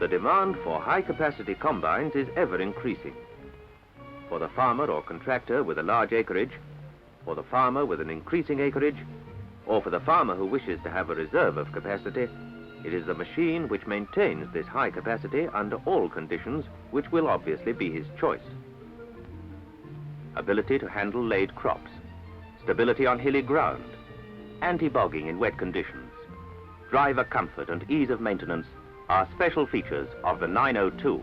The demand for high-capacity combines is ever increasing. For the farmer or contractor with a large acreage, for the farmer with an increasing acreage, or for the farmer who wishes to have a reserve of capacity, it is the machine which maintains this high capacity under all conditions which will obviously be his choice. Ability to handle laid crops, stability on hilly ground, anti-bogging in wet conditions, driver comfort and ease of maintenance are special features of the 902.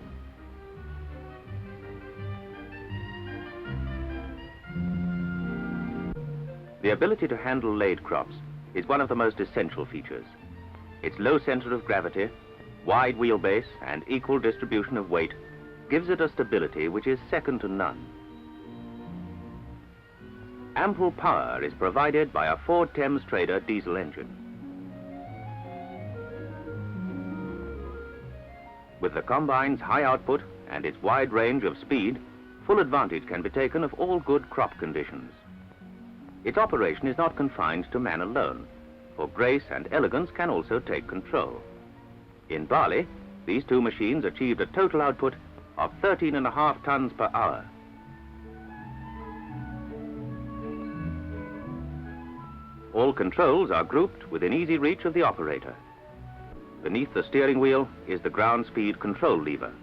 The ability to handle laid crops is one of the most essential features. Its low center of gravity, wide wheelbase, and equal distribution of weight gives it a stability which is second to none. Ample power is provided by a Ford Thames Trader diesel engine. With the combine's high output and its wide range of speed, full advantage can be taken of all good crop conditions. Its operation is not confined to man alone, for grace and elegance can also take control. In barley, these two machines achieved a total output of 13.5 tons per hour. All controls are grouped within easy reach of the operator. Beneath the steering wheel is the ground speed control lever.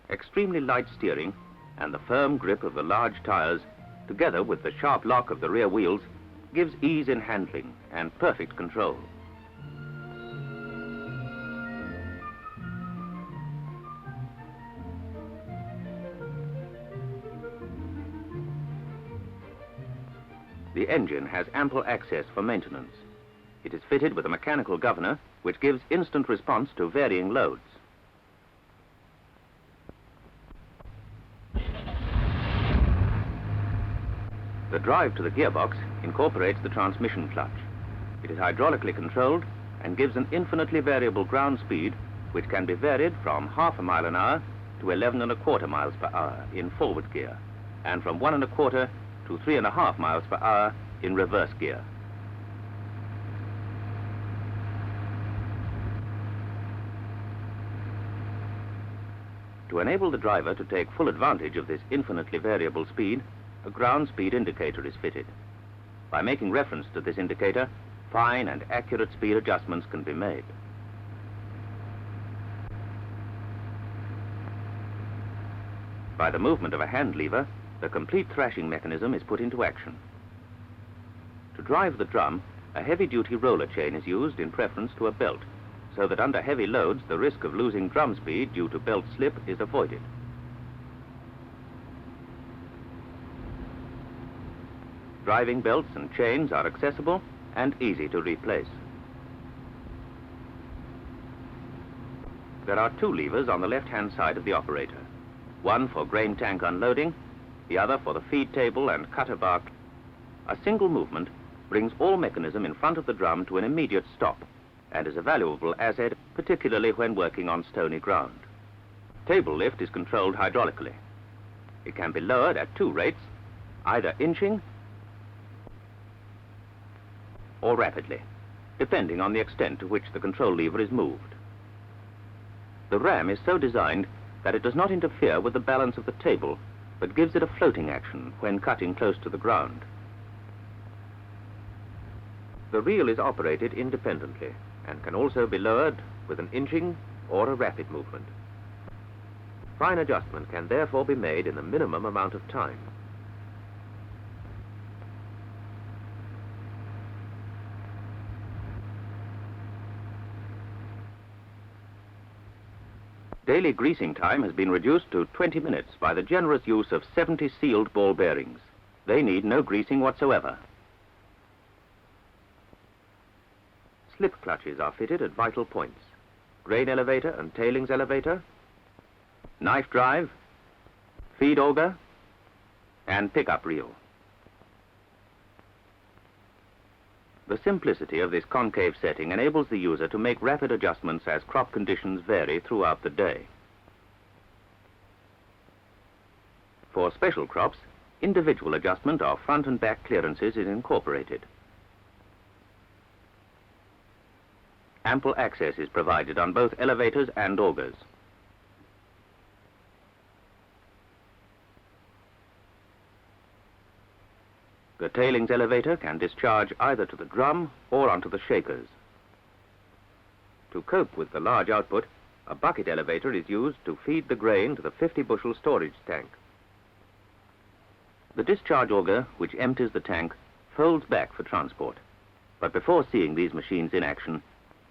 Extremely light steering and the firm grip of the large tires, together with the sharp lock of the rear wheels, gives ease in handling and perfect control. The engine has ample access for maintenance. It is fitted with a mechanical governor which gives instant response to varying loads. The drive to the gearbox incorporates the transmission clutch. It is hydraulically controlled and gives an infinitely variable ground speed which can be varied from half a mile an hour to 11.25 miles per hour in forward gear and from 1.25 to 3.5 miles per hour in reverse gear. To enable the driver to take full advantage of this infinitely variable speed, a ground speed indicator is fitted. By making reference to this indicator, fine and accurate speed adjustments can be made. By the movement of a hand lever, the complete thrashing mechanism is put into action. To drive the drum, a heavy-duty roller chain is used in preference to a belt, so that under heavy loads the risk of losing drum speed due to belt slip is avoided. Driving belts and chains are accessible and easy to replace. There are two levers on the left-hand side of the operator, one for grain tank unloading, the other for the feed table and cutter bar. A single movement brings all mechanism in front of the drum to an immediate stop and is a valuable asset, particularly when working on stony ground. Table lift is controlled hydraulically. It can be lowered at two rates, either inching or rapidly, depending on the extent to which the control lever is moved. The ram is so designed that it does not interfere with the balance of the table, but gives it a floating action when cutting close to the ground. The reel is operated independently and can also be lowered with an inching or a rapid movement. Fine adjustment can therefore be made in the minimum amount of time. Daily greasing time has been reduced to 20 minutes by the generous use of 70 sealed ball bearings. They need no greasing whatsoever. Slip clutches are fitted at vital points: grain elevator and tailings elevator, knife drive, feed auger, and pickup reel. The simplicity of this concave setting enables the user to make rapid adjustments as crop conditions vary throughout the day. For special crops, individual adjustment of front and back clearances is incorporated. Ample access is provided on both elevators and augers. The tailings elevator can discharge either to the drum or onto the shakers. To cope with the large output, a bucket elevator is used to feed the grain to the 50-bushel storage tank. The discharge auger, which empties the tank, folds back for transport. But before seeing these machines in action,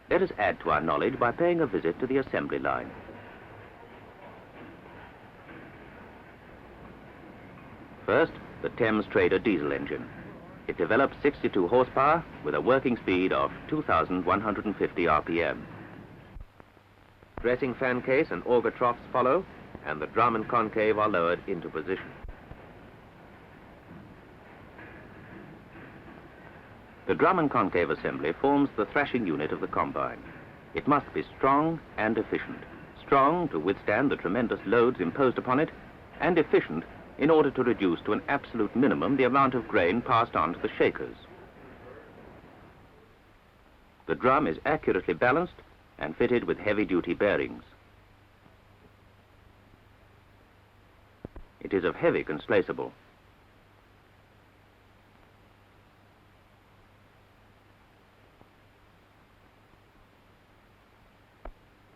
let us add to our knowledge by paying a visit to the assembly line. First, the Thames Trader diesel engine. It develops 62 horsepower with a working speed of 2,150 RPM. Dressing fan case and auger troughs follow, and the drum and concave are lowered into position. The drum and concave assembly forms the thrashing unit of the combine. It must be strong and efficient. Strong to withstand the tremendous loads imposed upon it, and efficient in order to reduce to an absolute minimum the amount of grain passed on to the shakers. The drum is accurately balanced and fitted with heavy-duty bearings. It is of heavy conslaceable.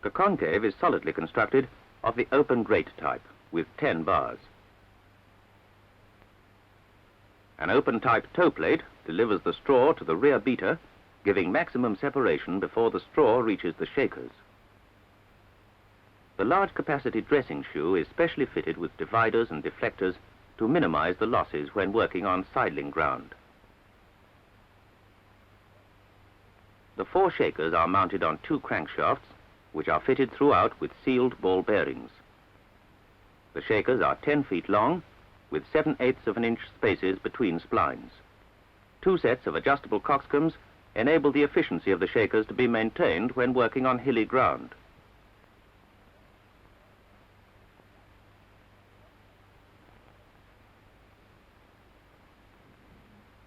The concave is solidly constructed of the open grate type with 10 bars. An open type toe plate delivers the straw to the rear beater, giving maximum separation before the straw reaches the shakers. The large capacity dressing shoe is specially fitted with dividers and deflectors to minimize the losses when working on sidling ground. The 4 shakers are mounted on 2 crankshafts, which are fitted throughout with sealed ball bearings. The shakers are 10 feet long, with 7/8 of an inch spaces between splines. 2 sets of adjustable coxcombs enable the efficiency of the shakers to be maintained when working on hilly ground.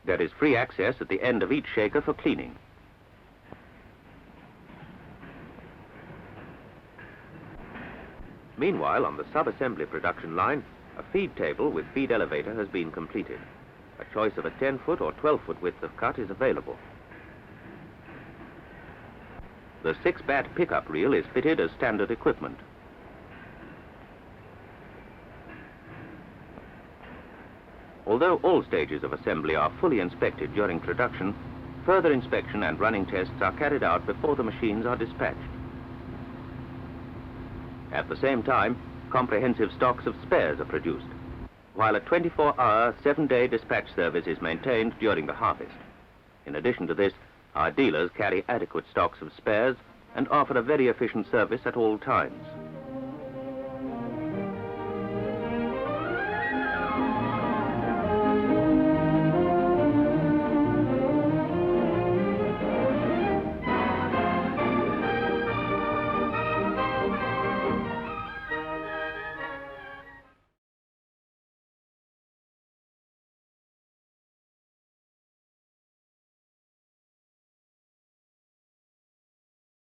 There is free access at the end of each shaker for cleaning. Meanwhile, on the sub-assembly production line, a feed table with feed elevator has been completed. A choice of a 10-foot or 12-foot width of cut is available. The 6-bat pickup reel is fitted as standard equipment. Although all stages of assembly are fully inspected during production, further inspection and running tests are carried out before the machines are dispatched. At the same time, comprehensive stocks of spares are produced, while a 24-hour, 7-day dispatch service is maintained during the harvest. In addition to this, our dealers carry adequate stocks of spares and offer a very efficient service at all times.